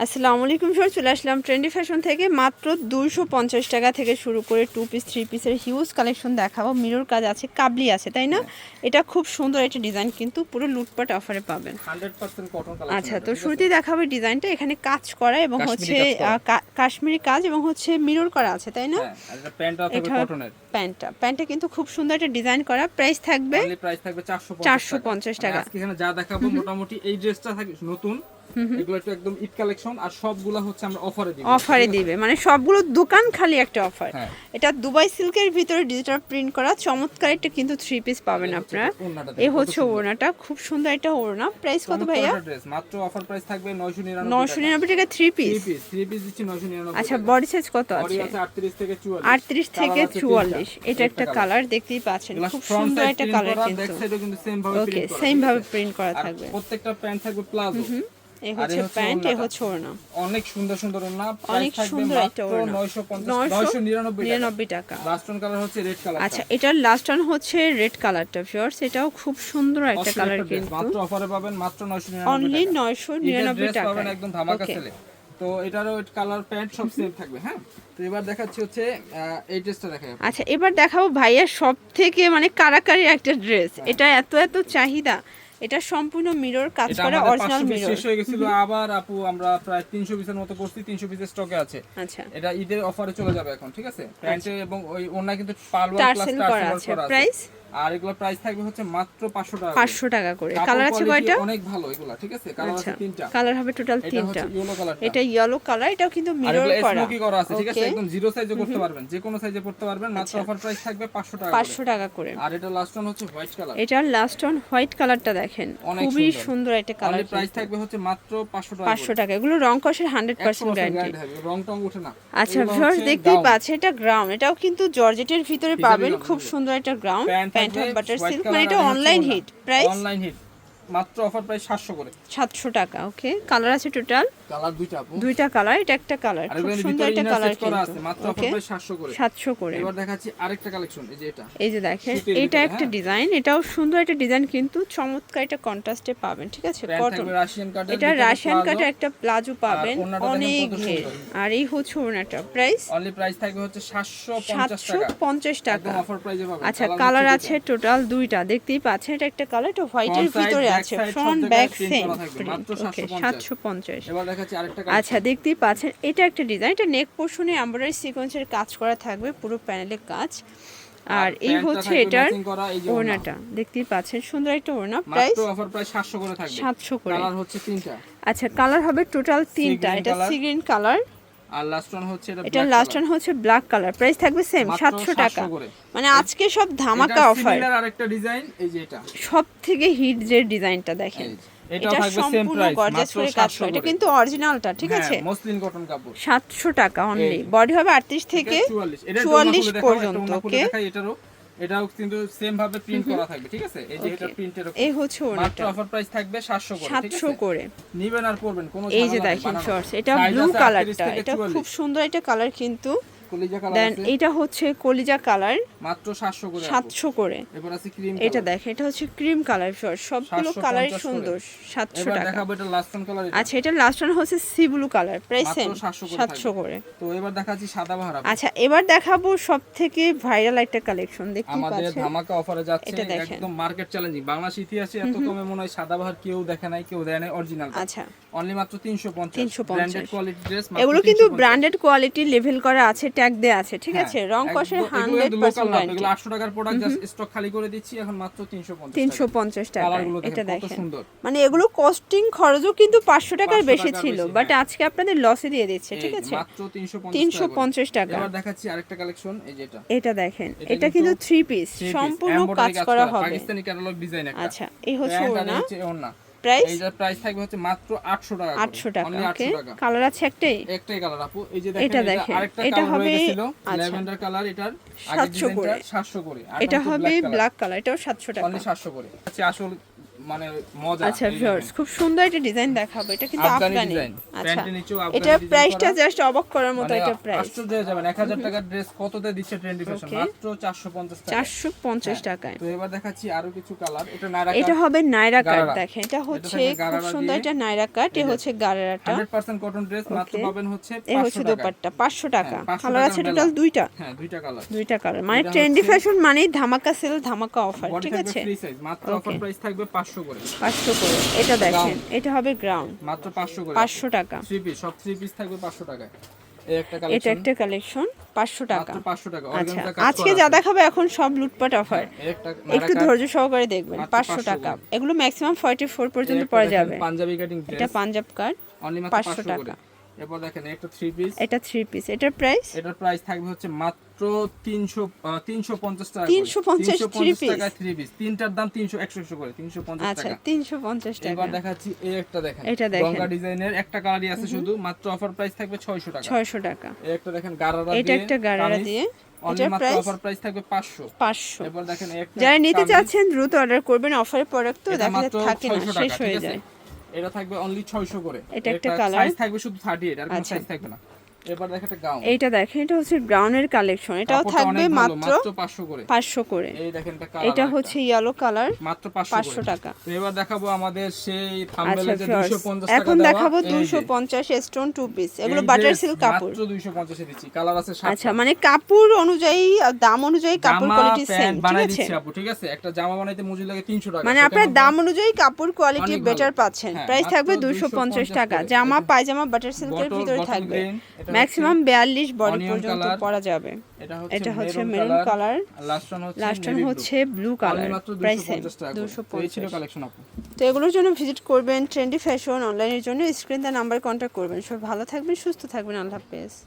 আসসালামু আলাইকুম স্যার, চলে আসলাম ট্রেন্ডি ফ্যাশন থেকে। মাত্র 250 টাকা থেকে শুরু করে 2 পিস 3 পিসের হিউজ কালেকশন দেখাবো। মিরর কাজ আছে, কাবলি আছে, তাই না? এটা খুব সুন্দর একটা ডিজাইন, কিন্তু পুরো লুটপাট অফারে পাবেন। 100% কটন কালেকশন। আচ্ছা, তো শুরুতেই দেখাবো ডিজাইনটা। এখানে কাজ করা এবং হচ্ছে কাশ্মীরি কাজ এবং হচ্ছে মিরর করা আছে, তাই না? হ্যাঁ, আর এটা প্যান্টটা থাকবে কটনের। প্যান্টটা কিন্তু খুব সুন্দর একটা ডিজাইন করা। প্রাইস থাকবে 450 টাকা। আজকে এখানে যা দেখাবো মোটামুটি এই ড্রেসটা থাকে নতুন, এগুলো একটু একদম ঈদ কালেকশন, আর সবগুলা হচ্ছে আমরা অফারে দিবে, মানে সবগুলো দোকান খালি একটা অফার। হ্যাঁ। এটা দুবাই সিল্কের ভিতরে ডিজিটাল প্রিন্ট করা চমৎকার একটা কিন্তু 3 পিস পাবেন আপনারা। এই হচ্ছে ওড়নাটা, খুব সুন্দর একটা ওড়না। প্রাইস কত ভাইয়া? মাত্র অফার প্রাইস থাকবে 999 টাকা 3 পিস। 3 পিস দিচ্ছি 999। আচ্ছা, বডি সাইজ কত আছে? বডি আছে 38 থেকে 44। 38 থেকে 44। এটা একটা কালার দেখতেই পাচ্ছেন, খুব সুন্দর একটা কালার কিন্তু। ব্যাক সাইডেও কিন্তু সেম ভাবে প্রিন্ট করা। ওকে, সেম ভাবে প্রিন্ট করা থাকবে। প্রত্যেকটা প্যান্ট থাকবে প্লাজো। এই হচ্ছে প্যান্ট, এই হচ্ছে ওড়না। অনেক সুন্দর সুন্দর ওড়না। অনেক প্রাইস থাকবে সুন্দর একটা মাত্র ওড়না। 999 টাকা। লাস্ট ওয়ান কালার হচ্ছে রেড কালার। আচ্ছা, এটার লাস্ট ওয়ান হচ্ছে রেড কালারটা ভিউয়ার্স। এটাও খুব সুন্দর একটা কালার কিন্তু। মাত্র অফারে পাবেন মাত্র 999 অনলি 999 টাকা পাবেন একদম ধামাকা সেলে। তো এটারও কালার প্যান্ট সব সেম থাকবে। হ্যাঁ, তো এবার দেখাচ্ছি হচ্ছে এই ড্রেসটা দেখাই। আচ্ছা, এবার দেখাবো ভাইয়া সব থেকে মানে কারাকারি একটা ড্রেস। এটা এত এত চাহিদা। এটা সম্পূর্ণ মিরর কাজ করা, অরিজিনাল মিরর। শেষ হয়ে গিয়েছিল, আবার আপু আমরা প্রায় 300 পিসের মতো করছি, 300 পিসের স্টকে আছে। আচ্ছা, এটা ঈদের অফারে চলে যাবে এখন, ঠিক আছে? প্যান্টে এবং ওই ওন্না কিন্তু পালোয়ার প্লাস টার্সেল করা আছে। প্রাইস আর এগুলো প্রাইস থাকবে হচ্ছে মাত্র 500 টাকা। 500 টাকা করে। কালার আছে কয়টা? অনেক ভালো এগুলা, ঠিক আছে? কালার আছে 3টা। কালার হবে টোটাল 3টা। এটা ইয়েলো কালার, এটাও কিন্তু মিরর করা। স্মোকি করা আছে, ঠিক আছে? একদম জিরো সাইজে করতে পারবেন, যে কোনো সাইজে করতে পারবেন। মাত্র অফার প্রাইস থাকবে 500 টাকা। 500 টাকা করে। আর এটা লাস্ট ওয়ান হচ্ছে হোয়াইট কালার। এটার লাস্ট ওয়ান হোয়াইট কালারটা দেখেন, খুবই সুন্দর একটা কালার। আর প্রাইস থাকবে হচ্ছে মাত্র 500 টাকা। 500 টাকা। এগুলো রং কষের 100% গ্যারান্টি। রং টং ওঠে না। আচ্ছা ভিউয়ার্স, দেখতেই পাচ্ছেন এটা গ্রাউন্ড। এটাও কিন্তু জর্জেটের ভিতরে পাবেন, খুব সুন্দর একটা গ্রাউন্ড। প্যান্ট হবে বাটার সিল্ক, মানে এটা online hit. Price online hit, মাত্র অফার প্রাইস 700 করে। 700 টাকা। ওকে, কালার আছে টোটাল কালার দুইটা আপু, দুইটা কালার। এটা একটা কালার, খুব সুন্দর একটা কালার করা আছে। মাত্র অফার প্রাইস 700 করে। 700 করে। এবার দেখাচ্ছি আরেকটা কালেকশন, এই যে এটা। এই যে দেখেন, এটা একটা ডিজাইন, এটাও সুন্দর একটা ডিজাইন, কিন্তু চমৎকার একটা কন্ট্রাস্টে পাবেন, ঠিক আছে? কটন, এটা রাশিয়ান কাটের একটা প্লাজো পাবেন, অনেক ঘের। আর এই হচ্ছে ওনাটা। প্রাইস অনলি প্রাইস থাকবে হচ্ছে 750 টাকা। একদম অফার প্রাইসে পাবেন। আচ্ছা, কালার আছে টোটাল দুইটা, দেখতেই পাচ্ছেন। এটা একটা কালার, এটা হোয়াইটের ভিতরে আছে, ফ্রন্ট ব্যাক সেম। মাত্র 750। এবার দেখাচ্ছি আরেকটা। আচ্ছা, দেখতেই পাচ্ছেন এটা একটা ডিজাইন। এটা নেক পোর্শনে এমব্রয়ডারি সিকোয়েন্সের কাজ করা থাকবে, পুরো প্যানেলে কাজ। আর এই হচ্ছে এটার ওড়নাটা, দেখতেই পাচ্ছেন সুন্দর একটা ওড়না। প্রাইস মাত্র অফার প্রাইস 700 করে থাকবে। 700 করে। কালার হচ্ছে 3টা। আচ্ছা, কালার হবে টোটাল 3টা। এটা সি গ্রিন কালার, আর লাস্ট ওয়ান হচ্ছে এটা লাস্ট ওয়ান হচ্ছে ব্ল্যাক কালার। প্রাইস থাকবে সেম 700 টাকা। মানে আজকে সব ধামাকা অফার। এটা আরেকটা ডিজাইন, এই যে এটা সব থেকে হিট যে ডিজাইনটা দেখেন, এটা থাকবে সেম প্রাইস, মাত্র 700। এটা কিন্তু অরিজিনালটা, ঠিক আছে? মসলিন কটন কাপড়। 700 টাকা অনলি। বডি হবে 38 থেকে 44 পর্যন্ত। ওকে, এটাও কিন্তু সেম ভাবে প্রিন্ট করা থাকবে, ঠিক আছে? এই যে এটা প্রিন্টের উপর। এই হচ্ছে ওনাটা। মাত্র অফার প্রাইস থাকবে 700 করে, ঠিক আছে? 700 করে নিবেন আর পরবেন, কোনো ঝামেলা এই নেই। যে দেখেন শর্টস, এটা ব্লু কালারটা, এটা খুব সুন্দর একটা কালার কিন্তু। কলিজা কালার দেন আছে, এটা হচ্ছে কলিজা কালার, মাত্র 700 করে। 700 করে। এবার আছে ক্রিম এটা দেখেন, এটা হচ্ছে ক্রিম কালার। সবগুলো কালারই সুন্দর। 700 এবার টাকা। দেখাবো এটা লাস্ট ওয়ান কালার। আচ্ছা, এটা লাস্ট ওয়ান হচ্ছে C blue colour. Price same 700 করে। তো এবার দেখাচ্ছি সাদাবাহার। আচ্ছা, এবার দেখাবো সবথেকে ভাইরাল একটা কালেকশন, দেখতে পাচ্ছেন আমাদের ধামাকা অফারে যাচ্ছে, একদম মার্কেট চ্যালেঞ্জিং। বাংলাদেশ ইতিহাসে এত কমে মনে হয় সাদাবাহার কেউ দেখে নাই, কেউ দেয় নাই অরিজিনাল। আচ্ছা, অনলি মাত্র 350। Branded quality dress. এগুলো কিন্তু ব্র্যান্ডেড কোয়ালিটি লেভেল করা আছে, ট্যাগ দেয়া আছে, ঠিক আছে? রং কষের 100% গ্যারান্টি। এগুলো 800 টাকার প্রোডাক্ট, জাস্ট স্টক খালি করে দিচ্ছি এখন মাত্র 350 টাকা। টাকা। এটা দেখেন, সুন্দর। মানে এগুলো কস্টিং খরচও কিন্তু 500 টাকার বেশি ছিল, বাট আজকে আপনাদের লসে দিয়ে দিচ্ছে, ঠিক আছে? মাত্র 350 টাকা। এবার দেখাচ্ছি আরেকটা কালেকশন, এই যে এটা। এটা দেখেন, এটা কিন্তু 3 পিস, সম্পূর্ণ কাজ করা হবে, পাকিস্তানি ক্যাটালগ ডিজাইন একটা। আচ্ছা, এই হচ্ছে ওড়না। প্রাইস এইটার প্রাইস থাকবে হচ্ছে মাত্র 800 টাকা। 800 টাকা। ওকে, কালার আছে একটাই কালার আপু। এই যে দেখেন, আরেকটা এটা কালার হবে ছিল ল্যাভেন্ডার কালার, এটার আগের ডিজাইনটা 700 করে। এটা হবে ব্ল্যাক কালার, এটাও 700 টাকা। অনলি 700 করে। আচ্ছা, আসল মানে মজা। আচ্ছা এই ভিউয়ার্স, দেখেন। খুব সুন্দর একটা ডিজাইন দেখাবো, এটা কিন্তু আফগানি আফগানি। ডিজাইন, আচ্ছা প্যান্টের নিচেও আফগানি এটা ডিজাইন প্রাইসটা করা। জাস্ট অবাক করার মতো, মানে এটা প্রাইস আশ্চর্য হয়ে যাবেন, 1000 টাকার ড্রেস কততে দিচ্ছে ট্রেন্ডি ফ্যাশন? Okay. মাত্র 450 টাকা। 450 টাকায়। তো এবার দেখাচ্ছি আরো কিছু কালার। এটা নায়রা এটা হবে নাইরা কাট, গারারা। দেখেন এটা হচ্ছে থাকবে খুব গারারা সুন্দর, দিয়ে। এটা নাইরা কাট, এ হচ্ছে গারারাটা, 100% কটন ড্রেস, মাত্র Okay. পাবেন হচ্ছে এ হচ্ছে 500 টাকা। দোপাট্টা 500 টাকা। হ্যাঁ, 500 কালার টাকার আছে মেলা। টোটাল দুইটা, হ্যাঁ, দুইটা কালার। দুইটা কালার, মানে এটা ট্রেন্ডি হচ্ছে- ফ্যাশন মানেই ধামাকা সেল, ধামাকা অফার, বডি ঠিক থাকবে আছে? ফ্রি সাইজ, মাত্র অফার Okay. প্রাইস থাকবে 500 করে। 500 করে। এটা দেখেন, এটা হবে গ্রাউন্ড, মাত্র 500 করে। 500 টাকা। 3 পিস, সব 3 পিস থাকবে 500 টাকায়। এই একটা এটা কালেকশন একটা কালেকশন 500 টাকা। মাত্র 500 টাকা। আচ্ছা অর্গানজা কাজ আজকে করা যা আছে। দেখাবো এখন সব লুটপাট অফার, এই একটা একটু নায়রা ধৈর্য সহকারে দেখবেন। মাত্র 500 500 টাকা, করে। এগুলো ম্যাক্সিমাম 44 কাট। পর্যন্ত এই একটা পরা দেখেন যাবে। পাঞ্জাবি কাটিং এটা ড্রেস, পাঞ্জাব কাট, অনলি মাত্র 500 500 করে। টাকা। এরপর দেখেন একটা 3 পিস, এটা 3 পিস, এটার প্রাইস এটার প্রাইস থাকবে হচ্ছে মাত্র 350 টাকা। 350 3 পিস। টাকা 3 পিস, তিনটার দাম 300 100 করে 350 আচ্ছা টাকা। 350 টাকা। এবার দেখাচ্ছি এই একটা দেখেন, এটা দেখেন। গঙ্গা ডিজাইনের একটা কালারই আছে শুধু, মাত্র অফার প্রাইস থাকবে 600 টাকা। 600 টাকা। এই একটা দেখেন গারারা এটা দিয়ে, একটা গারারা কামিজ, দিয়ে, অনলি এটার মাত্র প্রাইস অফার প্রাইস থাকবে 500। 500। এবার দেখেন এই একটা যারা নিতে কামিজ, চাচ্ছেন দ্রুত অর্ডার করবেন, অফারের প্রোডাক্ট তো এটা দেখা মাত্র যায় থাকে না, 600 শেষ টাকা, হয়ে ঠিক আছে? যায়। এটা থাকবে অনলি 600 করে। এটা একটা কালার। সাইজ থাকবে শুধু 38, আর কোনো আচ্ছা। সাইজ থাকবে না। এবার দেখেন একটা গাউন, এইটা দেখেন, এটা হচ্ছে ব্রাউনের কালেকশন, এটাও কাপড়টা থাকবে অনেক ভালো, মাত্র মাত্র 500 করে। 500 করে। এই দেখেন একটা কালার, এটা হচ্ছে ইয়েলো কালার, মাত্র 500 500 করে। টাকা। তো এবার দেখাবো আমাদের সেই আচ্ছা থাম্বনেলে যে ভিউয়ার্স, 250 টাকা এখন দেওয়া, দেখাবো এই যে। 250 স্টোন 2 পিস, এগুলো এই বাটার যে সিল্ক কাপড়। মাত্র 250 এ দিচ্ছি, কালার আছে 7টা। আচ্ছা মানে কাপড় অনুযায়ী আর দাম অনুযায়ী কাপড় জামা কোয়ালিটি সেম, প্যান্ট ঠিক বানাই আছে? দিচ্ছি আপু, ঠিক আছে? একটা জামা বানাইতে মজুরি লাগে 300 টাকা। মানে সেটার আপনার মধ্যে দাম অনুযায়ী কাপড় কোয়ালিটি অনেক ভালো। বেটার পাচ্ছেন। হ্যাঁ, প্রাইস মাত্র থাকবে 250 টাকা। করে। জামা এটা পায়জামা বাটার সিল্কের bottle- ভিতরে bottle থাকবে, green, এটা ম্যাক্সিমাম 42 বডি onion পর্যন্ত color, পরা যাবে। এটা হচ্ছে মেরুন মেরুন কালার, আর লাস্ট ওয়ান হচ্ছে লাস্ট navy blue। হচ্ছে ব্লু অনলি কালার, মাত্র প্রাইস 250 টাকা করে। তো এই ছিল 250। কালেকশন আপু। তো এগুলোর জন্য ভিজিট করবেন ট্রেন্ডি ফ্যাশন অনলাইনের জন্য, স্ক্রিন দা নাম্বার কন্ট্যাক্ট করবেন। সব ভালো থাকবেন, সুস্থ থাকবেন, আল্লাহ হাফেজ।